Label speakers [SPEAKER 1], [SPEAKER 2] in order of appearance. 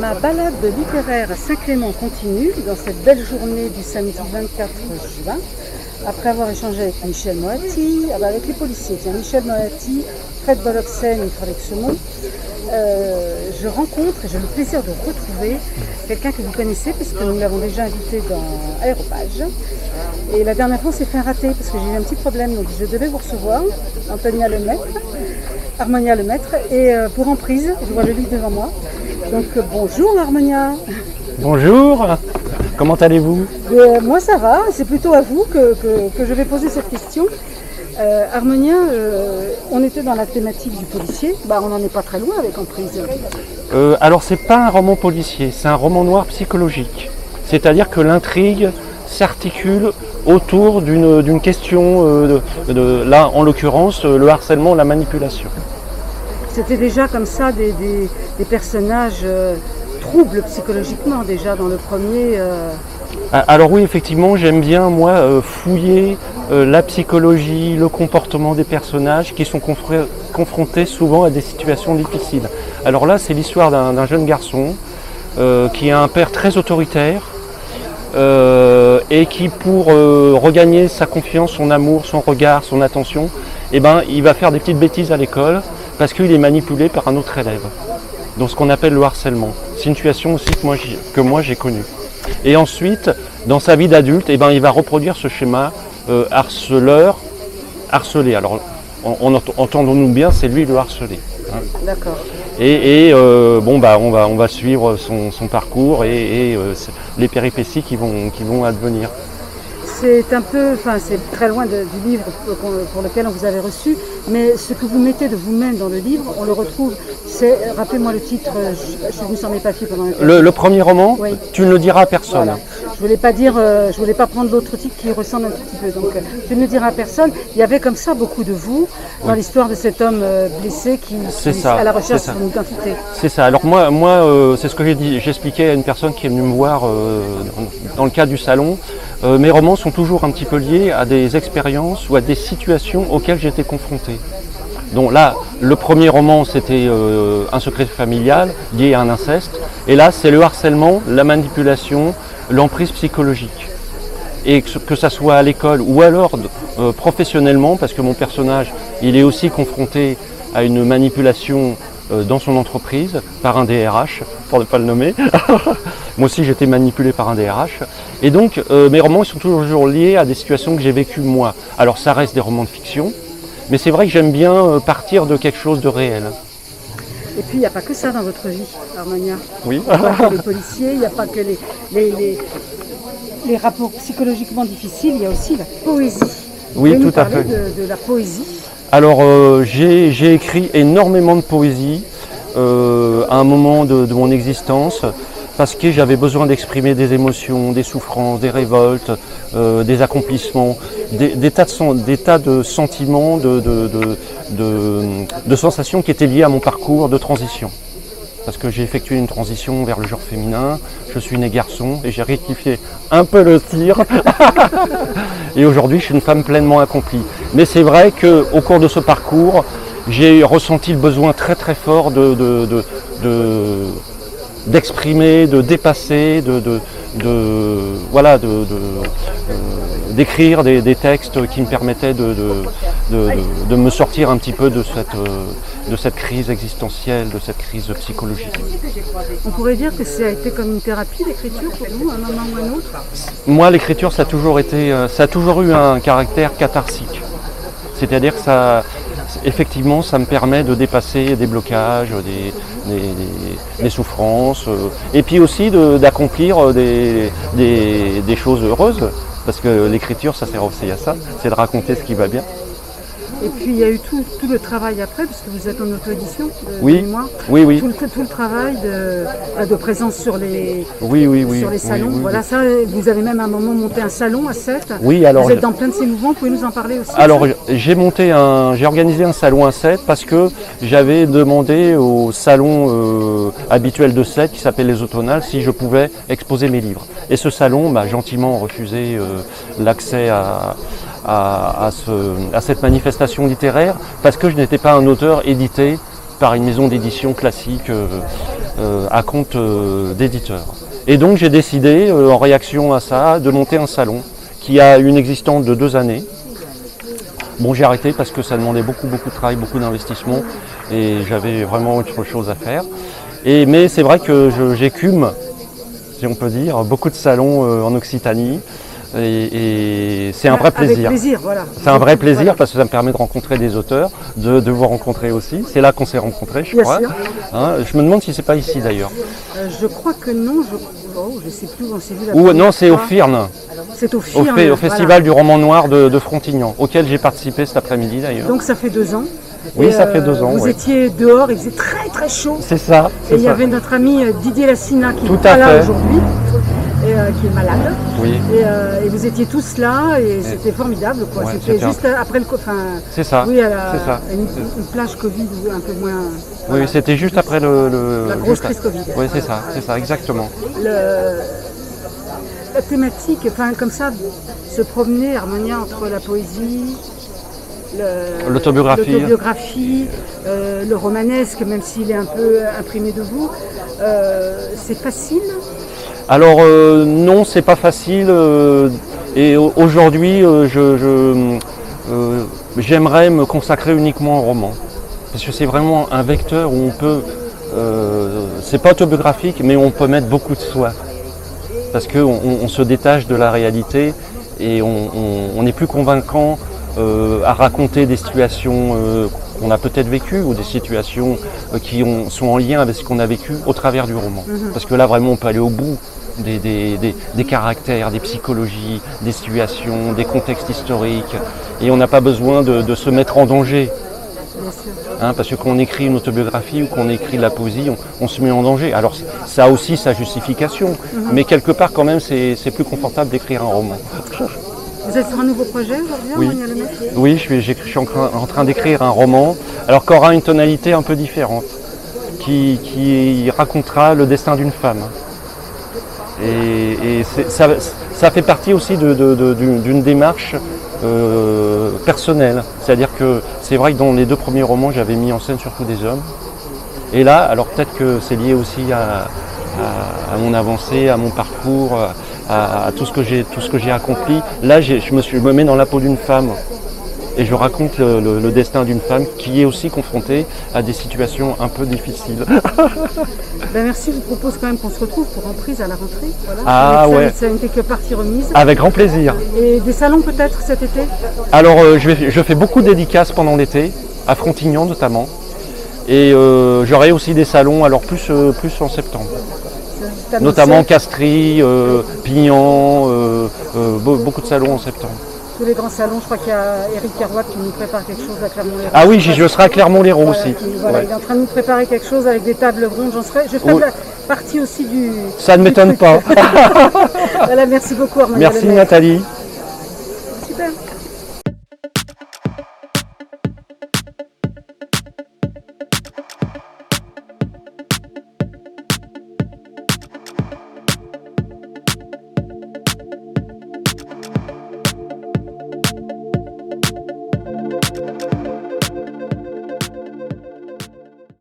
[SPEAKER 1] Ma balade littéraire à Saint-Clément continue dans cette belle journée du samedi 24 juin. Après avoir échangé avec Michel Moati, avec les policiers, Michel Moati, Fred Bolloxen et Frédéric Semon, je rencontre et j'ai le plaisir de retrouver quelqu'un que vous connaissez puisque nous l'avons déjà invité dans Aéropage. Et la dernière fois, on s'est fait rater parce que j'ai eu un petit problème, donc je devais vous recevoir, Harmonia Lemaître, et pour emprise, je vois le livre devant moi. Donc bonjour Harmonia.
[SPEAKER 2] Bonjour, comment allez-vous?
[SPEAKER 1] Moi ça va, c'est plutôt à vous que je vais poser cette question. Harmonia, on était dans la thématique du policier, on n'en est pas très loin avec Emprise.
[SPEAKER 2] Alors c'est pas un roman policier, c'est un roman noir psychologique. C'est-à-dire que l'intrigue s'articule autour d'une question, là en l'occurrence le harcèlement, la manipulation.
[SPEAKER 1] C'était déjà comme ça des personnages troubles psychologiquement déjà dans le premier.
[SPEAKER 2] Alors oui, effectivement, j'aime bien moi fouiller la psychologie, le comportement des personnages qui sont confrontés souvent à des situations difficiles. Alors là, c'est l'histoire d'un jeune garçon qui a un père très autoritaire et qui, pour regagner sa confiance, son amour, son regard, son attention, il va faire des petites bêtises à l'école parce qu'il est manipulé par un autre élève. Donc ce qu'on appelle le harcèlement. C'est une situation aussi que moi j'ai connue. Et ensuite, dans sa vie d'adulte, il va reproduire ce schéma harceleur-harcelé. Alors, entendons-nous bien, c'est lui le harcelé. Hein.
[SPEAKER 1] D'accord.
[SPEAKER 2] Et on va suivre son parcours et les péripéties qui vont advenir.
[SPEAKER 1] C'est c'est très loin du livre pour lequel on vous avait reçu, mais ce que vous mettez de vous-même dans le livre, on le retrouve. Rappelez-moi le titre, je suis venue sans mes papiers pendant
[SPEAKER 2] le premier roman,
[SPEAKER 1] oui.
[SPEAKER 2] Tu ne le diras à personne.
[SPEAKER 1] Voilà. Je voulais pas prendre l'autre titre qui ressemble un tout petit peu. Donc, tu ne le diras à personne. Il y avait comme ça beaucoup de vous dans l'histoire de cet homme blessé qui est à la recherche d'une identité. C'est ça.
[SPEAKER 2] Alors moi, c'est ce que j'expliquais à une personne qui est venue me voir dans le cadre du salon. Mes romans sont toujours un petit peu liés à des expériences ou à des situations auxquelles j'étais confronté. Donc là, le premier roman, c'était un secret familial lié à un inceste. Et là, c'est le harcèlement, la manipulation, l'emprise psychologique. Et que ça soit à l'école ou alors professionnellement, parce que mon personnage, il est aussi confronté à une manipulation dans son entreprise par un DRH, pour ne pas le nommer. Moi aussi, j'étais manipulé par un DRH. Et donc, mes romans ils sont toujours liés à des situations que j'ai vécues moi. Alors, ça reste des romans de fiction, mais c'est vrai que j'aime bien partir de quelque chose de réel.
[SPEAKER 1] Et puis, il n'y a pas que ça dans votre vie, Harmonia.
[SPEAKER 2] Oui.
[SPEAKER 1] Il n'y a pas que les policiers, il n'y a pas que les rapports psychologiquement difficiles, il y a aussi la poésie.
[SPEAKER 2] Oui, tout à fait.
[SPEAKER 1] De la poésie.
[SPEAKER 2] Alors, j'ai écrit énormément de poésie à un moment de mon existence parce que j'avais besoin d'exprimer des émotions, des souffrances, des révoltes, des accomplissements, des tas de sentiments, de sensations qui étaient liées à mon parcours de transition. Parce que j'ai effectué une transition vers le genre féminin, je suis né garçon et j'ai rectifié un peu le tir. Et aujourd'hui, je suis une femme pleinement accomplie. Mais c'est vrai qu'au cours de ce parcours, j'ai ressenti le besoin très très fort d'exprimer, de dépasser, d'écrire des textes qui me permettaient de me sortir un petit peu de cette crise existentielle, de cette crise psychologique.
[SPEAKER 1] On pourrait dire que ça a été comme une thérapie, l'écriture, pour vous, à un moment ou à un autre?
[SPEAKER 2] Moi, l'écriture, ça a toujours eu un caractère catharsique. C'est-à-dire que effectivement, ça me permet de dépasser des blocages, des souffrances, et puis aussi d'accomplir des choses heureuses, parce que l'écriture, ça sert aussi à ça, c'est de raconter ce qui va bien.
[SPEAKER 1] Et puis il y a eu tout le travail après, puisque vous êtes en auto-édition de mémoire.
[SPEAKER 2] Oui.
[SPEAKER 1] Tout le travail de présence sur les salons.
[SPEAKER 2] Oui.
[SPEAKER 1] Voilà, ça, vous avez même à un moment monté un salon à Sète.
[SPEAKER 2] Oui, alors.
[SPEAKER 1] Vous êtes dans plein de ces mouvements, vous pouvez nous en parler aussi?
[SPEAKER 2] Alors j'ai organisé un salon à Sète parce que j'avais demandé au salon habituel de Sète, qui s'appelle Les Automnales, si je pouvais exposer mes livres. Et ce salon m'a gentiment refusé l'accès à cette manifestation littéraire parce que je n'étais pas un auteur édité par une maison d'édition classique à compte d'éditeur. Et donc j'ai décidé, en réaction à ça, de monter un salon qui a une existence de 2 années. Bon, j'ai arrêté parce que ça demandait beaucoup de travail, beaucoup d'investissement et j'avais vraiment autre chose à faire. Mais c'est vrai que j'écume, si on peut dire, beaucoup de salons en Occitanie. Et c'est un vrai plaisir.
[SPEAKER 1] Avec plaisir, voilà.
[SPEAKER 2] C'est un vrai plaisir parce que ça me permet de rencontrer des auteurs, de vous rencontrer aussi. C'est là qu'on s'est rencontrés, je crois. Hein, je me demande si c'est pas ici d'ailleurs.
[SPEAKER 1] Je crois que non. Je sais plus où on s'est vu.
[SPEAKER 2] Non, c'est au FIRN.
[SPEAKER 1] C'est au FIRN.
[SPEAKER 2] Au Festival du roman noir de Frontignan, auquel j'ai participé cet après-midi d'ailleurs.
[SPEAKER 1] Donc ça fait 2 ans.
[SPEAKER 2] Oui, ça fait 2 ans.
[SPEAKER 1] Vous étiez dehors, il faisait très chaud.
[SPEAKER 2] C'est ça.
[SPEAKER 1] Et il y avait notre ami Didier Lassina qui
[SPEAKER 2] Tout
[SPEAKER 1] n'est pas là
[SPEAKER 2] fait.
[SPEAKER 1] aujourd'hui. Qui est malade.
[SPEAKER 2] Oui.
[SPEAKER 1] Et vous étiez tous là et c'était formidable. Quoi.
[SPEAKER 2] Ouais,
[SPEAKER 1] c'était juste après le
[SPEAKER 2] c'est ça.
[SPEAKER 1] Oui,
[SPEAKER 2] c'est ça.
[SPEAKER 1] Une plage Covid ou un peu moins.
[SPEAKER 2] Oui, c'était juste après
[SPEAKER 1] la grosse crise Covid.
[SPEAKER 2] Oui, c'est ça, exactement.
[SPEAKER 1] La thématique, comme ça, se promener, Harmonia, entre la poésie, l'autobiographie, le romanesque, même s'il est un peu imprimé de vous, c'est facile?
[SPEAKER 2] Alors non, c'est pas facile. Et aujourd'hui, j'aimerais me consacrer uniquement au roman, parce que c'est vraiment un vecteur où on peut, c'est pas autobiographique, mais on peut mettre beaucoup de soi, parce qu'on se détache de la réalité et on est plus convaincant à raconter des situations qu'on a peut-être vécues ou des situations qui sont en lien avec ce qu'on a vécu au travers du roman. Parce que là vraiment on peut aller au bout des caractères, des psychologies, des situations, des contextes historiques et on n'a pas besoin de se mettre en danger. Hein, parce que quand on écrit une autobiographie ou qu'on écrit de la poésie, on se met en danger. Alors ça a aussi sa justification, mais quelque part quand même c'est plus confortable d'écrire un roman.
[SPEAKER 1] Vous êtes sur un nouveau projet aujourd'hui,
[SPEAKER 2] Oui, je suis en train d'écrire un roman, alors qui aura une tonalité un peu différente, qui racontera le destin d'une femme. Et ça fait partie aussi d'une démarche personnelle. C'est-à-dire que c'est vrai que dans les 2 premiers romans, j'avais mis en scène surtout des hommes. Et là, alors peut-être que c'est lié aussi à mon avancée, à mon parcours, à tout ce que j'ai accompli. Là, je me mets dans la peau d'une femme et je raconte le destin d'une femme qui est aussi confrontée à des situations un peu difficiles.
[SPEAKER 1] Merci, je vous propose quand même qu'on se retrouve pour Emprise à la rentrée. Voilà.
[SPEAKER 2] Ah ouais.
[SPEAKER 1] Ça n'était que partie remise.
[SPEAKER 2] Avec grand plaisir.
[SPEAKER 1] Et des salons peut-être cet été?
[SPEAKER 2] Alors je fais beaucoup de dédicaces pendant l'été, à Frontignan notamment. Et j'aurai aussi des salons, alors plus en septembre. Notamment Castries, Pignan, beaucoup de salons en septembre.
[SPEAKER 1] Tous les grands salons, je crois qu'il y a Éric Kerouac qui nous prépare quelque chose à Clermont-Lérault.
[SPEAKER 2] Ah oui, je serai à Clermont-Lérault aussi.
[SPEAKER 1] Voilà, il est en train de nous préparer quelque chose avec des tables rondes. Je ferai partie aussi du...
[SPEAKER 2] Ça ne m'étonne pas.
[SPEAKER 1] Voilà, merci beaucoup Harmonia.
[SPEAKER 2] Merci Nathalie.